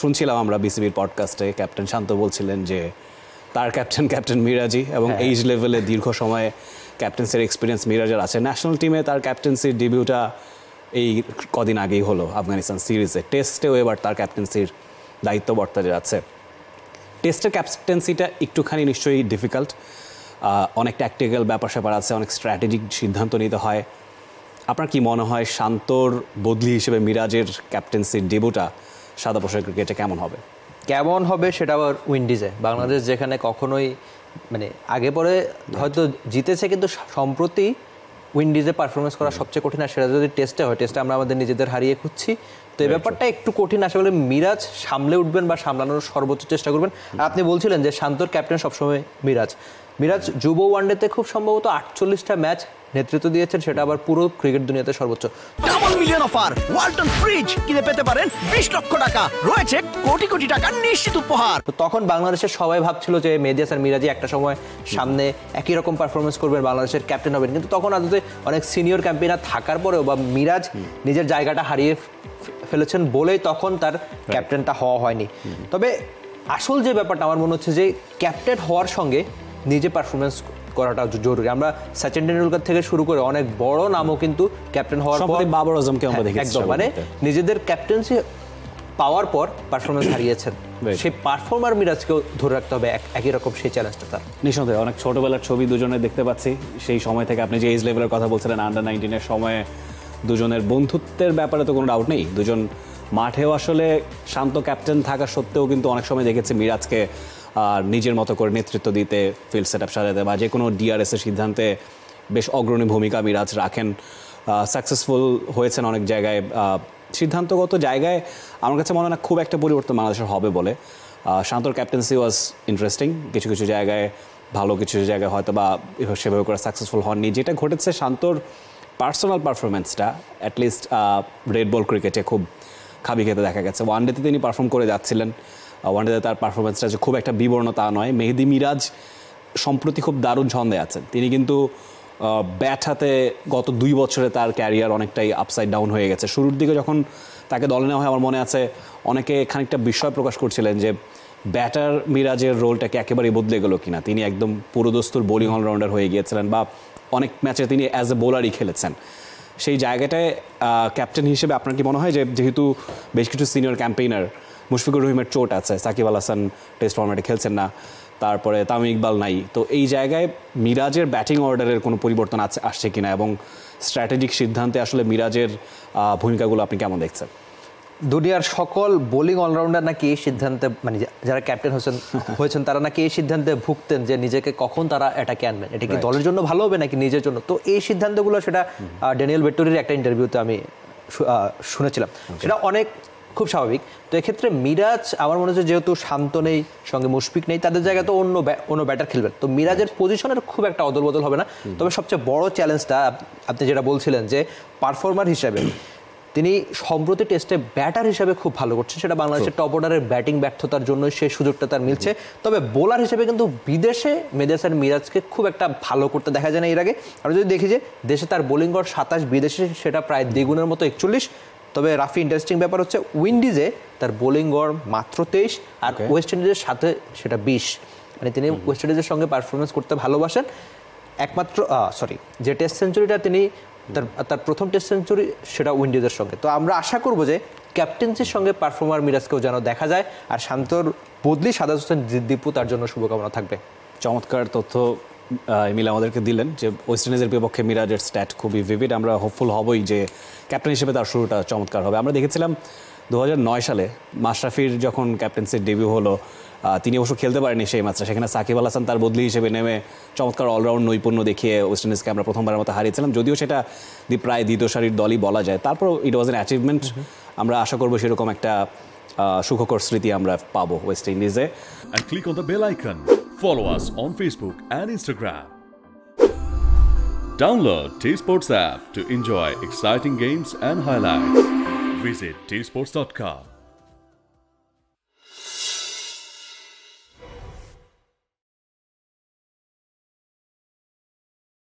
শুনছিলাম আমরা বিসিবির পডকাস্টে ক্যাপ্টেন শান্ত বলছিলেন যে তার ক্যাপ্টেন মিরাজই এবং এইজ লেভেলে দীর্ঘ সময়ে ক্যাপ্টেন্সির এক্সপিরিয়েন্স মিরাজের আছে। ন্যাশনাল টিমে তার ক্যাপ্টেন্সির ডেবিউটা এই কদিন আগেই হলো আফগানিস্তান সিরিজে। টেস্টেও এবার তার ক্যাপ্টেন্সির দায়িত্ব বর্তাতে যাচ্ছে। টেস্টের ক্যাপ্টেন্সিটা একটুখানি নিশ্চয়ই ডিফিকাল্ট, অনেক ট্যাকটিক্যাল ব্যাপার স্যাপার আছে, অনেক স্ট্র্যাটেজিক সিদ্ধান্ত নিতে হয়। আপনার কি মনে হয় শান্তর বদলি হিসেবে মিরাজের ক্যাপ্টেন্সির ডেবিউটা সাদা পোশাক ক্রিকেটে কেমন হবে সেটা আবার উইন্ডিজে। বাংলাদেশ যেখানে কখনোই মানে আগে পরে হয়তো জিতেছে, কিন্তু সম্প্রতি উইন্ডিজে পারফরমেন্স করা সবচেয়ে কঠিন। আর সেটা যদি টেস্টে হয়, টেস্টে আমরা আমাদের নিজেদের হারিয়ে খুঁজছি, তো এই ব্যাপারটা একটু কঠিন। আসে বলে মিরাজ সামলে উঠবেন বা সামলানোর সর্বোচ্চ চেষ্টা করবেন। আর আপনি বলছিলেন যে শান্তর ক্যাপ্টেন সবসময় মিরাজ যুব ওয়ানডেতে খুব সম্ভবত 48টা ম্যাচ নেতৃত্ব দিয়েছেন, সেটা আবার পুরো ক্রিকেট দুনিয়াতে সর্বোচ্চ। Double million offer, Walton fridge কিনে পেতে পারেন 20 লক্ষ টাকা, রয়েছে কোটি কোটি টাকার নিশ্চিত উপহার। তো তখন বাংলাদেশের সবাই ভাবছিল যে মেহেদী হাসান মিরাজই একটা সময় সামনে একই রকম পারফরমেন্স করবেন, বাংলাদেশের ক্যাপ্টেন হবেন। কিন্তু তখন আদতে অনেক সিনিয়র ক্যাম্পেইনার থাকার পরেও বা মিরাজ নিজের জায়গাটা হারিয়ে ফেলেছেন বলেই তখন তার ক্যাপ্টেনটা হওয়া হয়নি। তবে আসল যে ব্যাপারটা আমার মনে হচ্ছে যে ক্যাপ্টেন হওয়ার সঙ্গে নিজে পারফরমেন্স করাটা জরুরি। আমরা সচিন টেন্ডুলকার থেকে শুরু করে অনেক বড় নামও কিন্তু ক্যাপ্টেন হওয়ার পর বাবর আজমকে আমরা দেখেছি একদম মানে নিজেদের ক্যাপ্টেন্সি পাওয়ার পর পারফরমেন্স হারিয়েছেন। সেই পারফর্মার মিরাজকেও ধরে রাখতে হবে একই রকম সেই চ্যালেঞ্জটা তার। নিঃসন্দেহে অনেক ছোটবেলার ছবি দুজনে দেখতে পাচ্ছি। সেই সময় থেকে আপনি যে এজ লেভেলের কথা বলছিলেন আন্ডার 19-এর সময়ে দুজনের বন্ধুত্বের ব্যাপারে তো কোনো ডাউট নেই। দুজন মাঠেও আসলে শান্ত ক্যাপ্টেন থাকা সত্ত্বেও কিন্তু অনেক সময় দেখেছি মিরাজকে নিজের মতো করে নেতৃত্ব দিতে, ফিল্ড সেট আপ সাজাতে বা যে কোনো ডিআরএসের সিদ্ধান্তে বেশ অগ্রণী ভূমিকা মিরাজ রাখেন। সাকসেসফুল হয়েছেন অনেক জায়গায়। সিদ্ধান্তগত জায়গায় আমার কাছে মনে হয় না খুব একটা পরিবর্তন বাংলাদেশের হবে বলে। শান্তর ক্যাপ্টেন্সি ওয়াজ ইন্টারেস্টিং, কিছু কিছু জায়গায় ভালো, কিছু জায়গায় হয়তো বা সেভাবে করে সাকসেসফুল হননি। যেটা ঘটেছে শান্তর পার্সোনাল পারফরমেন্সটা অ্যাটলিস্ট রেড বল ক্রিকেটে খুব খাবি খেতে দেখা গেছে। ওয়ানডেতে তিনি পারফর্ম করে যাচ্ছিলেন, ওয়ানডেতে তার পারফরমেন্সটা যে খুব একটা বিবর্ণ তা নয়। মেহেদী মিরাজ সম্প্রতি খুব দারুণ ছন্দে আছেন। তিনি কিন্তু ব্যাট হাতে গত 2 বছরে তার ক্যারিয়ার অনেকটাই আপসাইড ডাউন হয়ে গেছে। শুরুর দিকে যখন তাকে দলে নেওয়া হয় আমার মনে আছে অনেকে খানিকটা বিস্ময় প্রকাশ করছিলেন যে ব্যাটার মিরাজের রোলটাকে একেবারেই বদলে গেল কিনা। তিনি একদম পুরোদস্তুর বোলিং অলরাউন্ডার হয়ে গিয়েছিলেন বা অনেক ম্যাচে তিনি অ্যাজ এ বোলারই খেলেছেন। সেই জায়গাটায় ক্যাপ্টেন হিসেবে আপনার কি মনে হয় যে যেহেতু বেশ কিছু সিনিয়র ক্যাম্পেইনার, মুশফিকুর রহিমের চোট আছে, সাকিব আল হাসান টেস্ট ফরম্যাটে খেলছেন না, তারপরে তামিম ইকবাল নাই, তো এই জায়গায় মিরাজের ব্যাটিং অর্ডারের কোনো পরিবর্তন আসছে কিনা এবং স্ট্র্যাটেজিক সিদ্ধান্তে আসলে মিরাজের ভূমিকাগুলো আপনি কেমন দেখছেন? দুনিয়ার সকল বোলিং অলরাউন্ডার নাকি এই সিদ্ধান্তে, মানে যারা ক্যাপ্টেন হয়েছেন তারা নাকি এই সিদ্ধান্তে ভুগতেন যে নিজেকে কখন তারা অ্যাটাকে আনবেন, এটা কি দলের জন্য ভালো হবে নাকি নিজের জন্য। তো এই সিদ্ধান্তগুলো সেটা ড্যানিয়েল ভেট্টোরির একটা ইন্টারভিউতে আমি শুনেছিলাম, সেটা অনেক খুব স্বাভাবিক। তো এক্ষেত্রে মিরাজ আমার মনে হচ্ছে যেহেতু শান্ত নেই, সঙ্গে মুশফিক নেই, তাদের জায়গায় তো অন্য ব্যাটার খেলবেন, তো মিরাজের পজিশনের খুব একটা অদলবদল হবে না। তবে সবচেয়ে বড় চ্যালেঞ্জটা আপনি যেটা বলছিলেন যে পারফর্মার হিসাবে তিনি সম্প্রতি টেস্টে ব্যাটার হিসেবে খুব ভালো করছেন, সেটা বাংলাদেশের টপ অর্ডারের ব্যাটিং ব্যর্থতার জন্য সেই সুযোগটা তার মিলছে। তবে বোলার হিসেবে কিন্তু বিদেশে মেহেদী হাসান মিরাজকে খুব একটা ভালো করতে দেখা যায় না এর আগে। আমরা যদি দেখি যে দেশে তার বোলিং গড় 27, বিদেশে সেটা প্রায় দ্বিগুণের মতো 41। তবে রাফি ইন্টারেস্টিং ব্যাপার হচ্ছে উইন্ডিজে তার বোলিং গড় মাত্র 23 আর ওয়েস্ট ইন্ডিজের সাথে সেটা 20। মানে তিনি ওয়েস্ট ইন্ডিজের সঙ্গে পারফরমেন্স করতে ভালোবাসেন। একমাত্র যে টেস্ট সেঞ্চুরিটা তিনি তার প্রথম টেস্ট সেঞ্চুরি সেটা উইন্ডিজের সঙ্গে। তো আমরা আশা করব যে ক্যাপ্টেন্সির সঙ্গে পারফর্মার মিরাজকেও যেন দেখা যায়, আর শান্তর বদলি সাদাত হোসেন দীপু তার জন্য শুভকামনা থাকবে। চমৎকার তথ্য এমিল আমাদেরকে দিলেন যে ওয়েস্ট ইন্ডিজের বিপক্ষে মিরাজের স্ট্যাট খুবই ভিভিড। আমরা হোপফুল হবই যে ক্যাপ্টেন হিসেবে তার শুরুটা চমৎকার হবে। আমরা দেখেছিলাম 2009 সালে মাশরাফির যখন ক্যাপ্টেন্সির ডেবিউ হলো, তিনি অবশ্য খেলতে পারেনি সেই ম্যাচটা, সেখানে সাকিব আল হাসান তার বদলি হিসেবে নেমে চমৎকার অলরাউন্ড নৈপুণ্য দেখিয়ে ওয়েস্ট ইন্ডিজকে আমরা প্রথমবারের মতো হারিয়েছিলাম, যদিও সেটা প্রায় দ্বিতীয় সারির দলই বলা যায়। তারপর ইট ওয়াজ অ্যান অ্যাচিভমেন্ট। আমরা আশা করবো সেরকম একটা সুখকর স্মৃতি আমরা পাবো West ইন্ডিজে। And click on the bell icon. Follow us on Facebook and Instagram. Download T-Sports app to enjoy exciting games and highlights. Visit tsports.com.